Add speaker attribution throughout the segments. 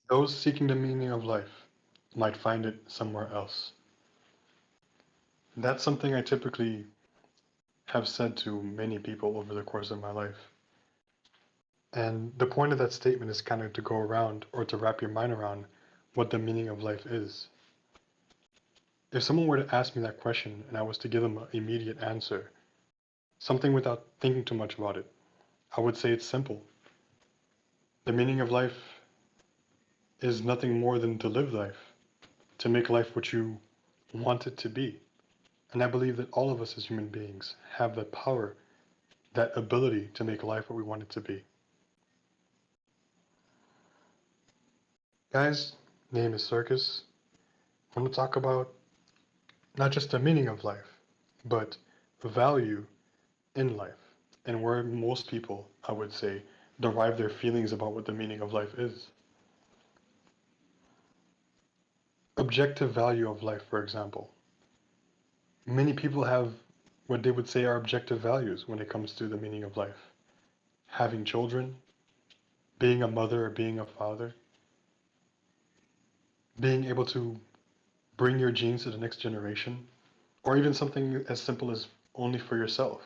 Speaker 1: Those seeking the meaning of life might find it somewhere else. That's something I typically have said to many people over the course of my life. And the point of that statement is kind of to go around or to wrap your mind around what the meaning of life is. If someone were to ask me that question and I was to give them an immediate answer, something without thinking too much about it, I would say it's simple. The meaning of life is nothing more than to live life, to make life what you want it to be. And I believe that all of us as human beings have that power, that ability to make life what we want it to be. Guys, name is Circus. I want to talk about not just the meaning of life, but value in life, and where most people, I would say, derive their feelings about what the meaning of life is. Objective value of life, for example. Many people have what they would say are objective values when it comes to the meaning of life. Having children, being a mother or being a father, being able to bring your genes to the next generation, or even something as simple as only for yourself,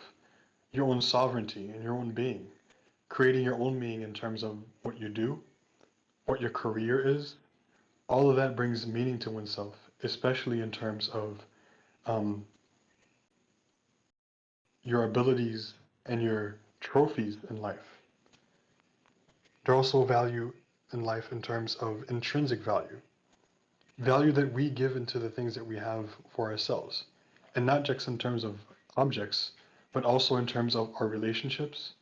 Speaker 1: your own sovereignty and your own being, creating your own meaning in terms of what you do, what your career is. All of that brings meaning to oneself, especially in terms of um, your abilities and your trophies in life. There are also value in life in terms of intrinsic value, value that we give into the things that we have for ourselves, and not just in terms of objects, but also in terms of our relationships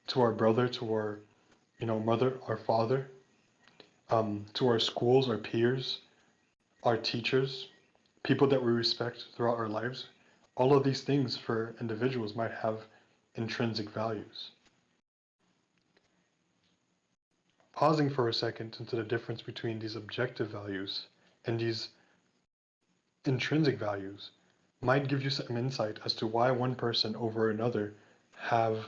Speaker 1: to our brother, to our mother, our father, to our schools, our peers, our teachers, people that we respect throughout our lives. All of these things for individuals might have intrinsic values. Pausing for a second into the difference between these objective values and these intrinsic values might give you some insight as to why one person over another have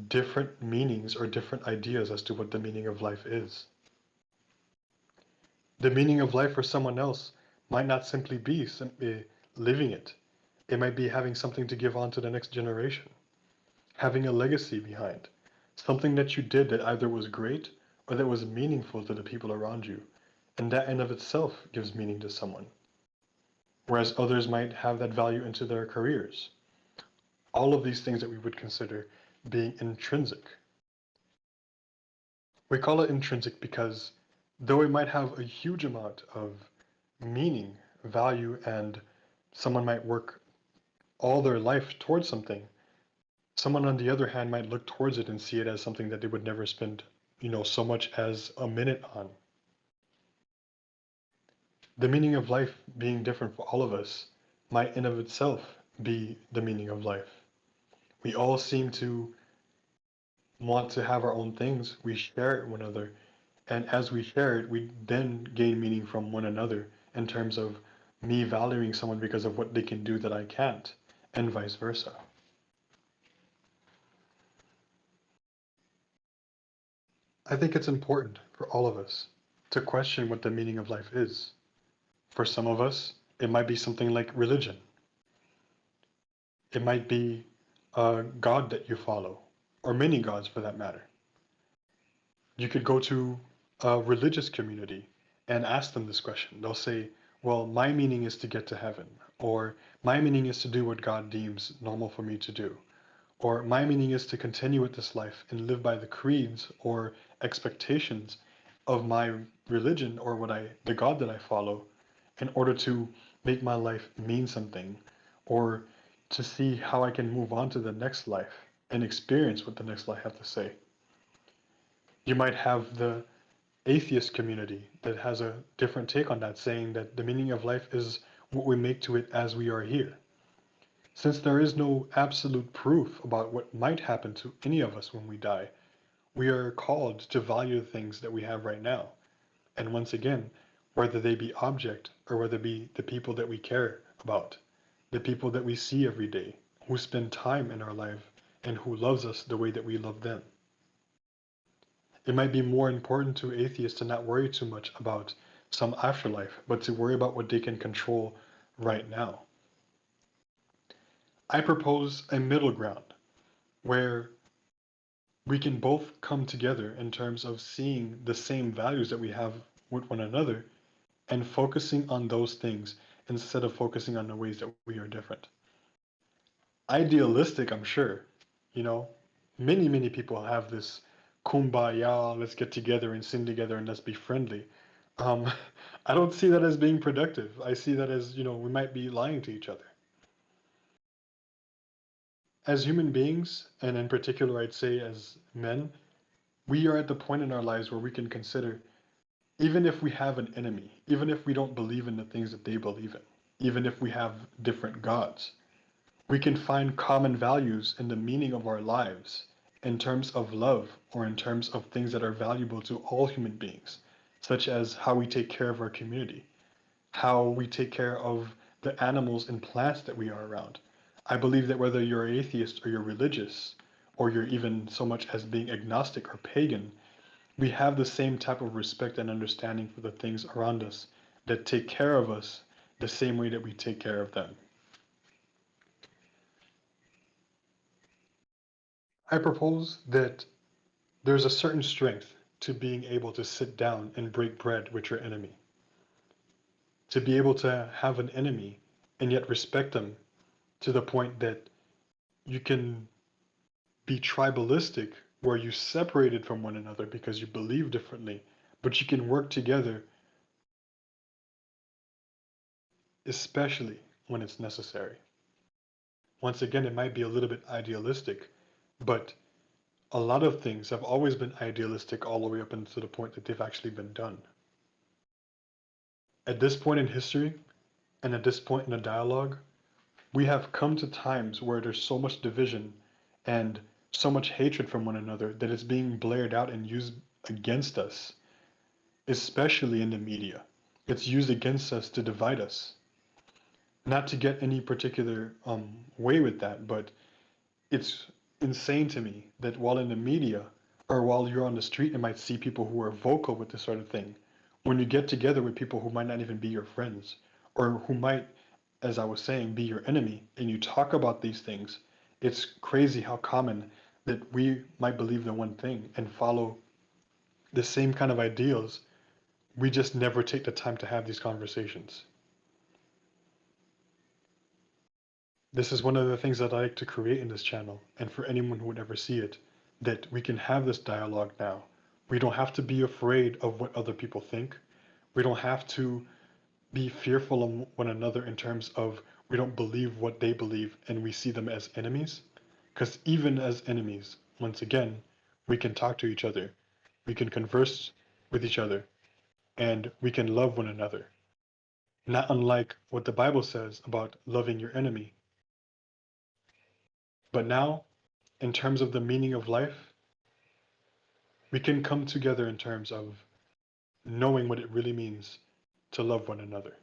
Speaker 1: different meanings or different ideas as to what the meaning of life is. The meaning of life for someone else might not simply be simply living it. It might be having something to give on to the next generation, having a legacy behind, something that you did that either was great or that was meaningful to the people around you. And that in of itself gives meaning to someone. Whereas others might have that value into their careers. All of these things that we would consider being intrinsic. We call it intrinsic because though it might have a huge amount of meaning, value, and someone might work all their life towards something, someone on the other hand might look towards it and see it as something that they would never spend, so much as a minute on. The meaning of life being different for all of us might in of itself be the meaning of life. We all seem to want to have our own things. We share it with one another. And as we share it, we then gain meaning from one another in terms of me valuing someone because of what they can do that I can't, and vice versa. I think it's important for all of us to question what the meaning of life is. For some of us, it might be something like religion. It might be a god that you follow, or many gods for that matter. You could go to a religious community and ask them this question. They'll say, well, my meaning is to get to heaven, or my meaning is to do what God deems normal for me to do, or my meaning is to continue with this life and live by the creeds or expectations of my religion or the God that I follow in order to make my life mean something, or to see how I can move on to the next life and experience what the next life has to say. You might have the atheist community that has a different take on that, saying that the meaning of life is what we make to it as we are here. Since there is no absolute proof about what might happen to any of us when we die, we are called to value the things that we have right now. And once again, whether they be object or whether be the people that we care about, the people that we see every day, who spend time in our life and who loves us the way that we love them. It might be more important to atheists to not worry too much about some afterlife, but to worry about what they can control right now. I propose a middle ground where we can both come together in terms of seeing the same values that we have with one another and focusing on those things instead of focusing on the ways that we are different. Idealistic, I'm sure, you know, many people have this kumbaya, let's get together and sing together and let's be friendly. Um, I don't see that as being productive. I see that as, we might be lying to each other. As human beings, and in particular, I'd say as men, we are at the point in our lives where we can consider, even if we have an enemy, even if we don't believe in the things that they believe in, even if we have different gods, we can find common values in the meaning of our lives in terms of love or in terms of things that are valuable to all human beings, such as how we take care of our community, how we take care of the animals and plants that we are around. I believe that whether you're atheist or you're religious, or you're even so much as being agnostic or pagan, we have the same type of respect and understanding for the things around us that take care of us the same way that we take care of them. I propose that there's a certain strength to being able to sit down and break bread with your enemy. To be able to have an enemy and yet respect them to the point that you can be tribalistic, where you separated from one another because you believe differently, but you can work together, especially when it's necessary. Once again, it might be a little bit idealistic, but a lot of things have always been idealistic all the way up until the point that they've actually been done. At this point in history, and at this point in the dialogue, we have come to times where there's so much division and so much hatred from one another that it's being blared out and used against us, especially in the media. It's used against us to divide us. Not to get any particular way with that, but it's insane to me that while in the media or while you're on the street and might see people who are vocal with this sort of thing, when you get together with people who might not even be your friends or who might, as I was saying, be your enemy, and you talk about these things, it's crazy how common that we might believe the one thing and follow the same kind of ideals. We just never take the time to have these conversations. This is one of the things that I like to create in this channel, and for anyone who would ever see it, that we can have this dialogue now. We don't have to be afraid of what other people think. We don't have to be fearful of one another in terms of we don't believe what they believe and we see them as enemies. Because even as enemies, once again, we can talk to each other, we can converse with each other, and we can love one another. Not unlike what the Bible says about loving your enemy. But now, in terms of the meaning of life, we can come together in terms of knowing what it really means to love one another.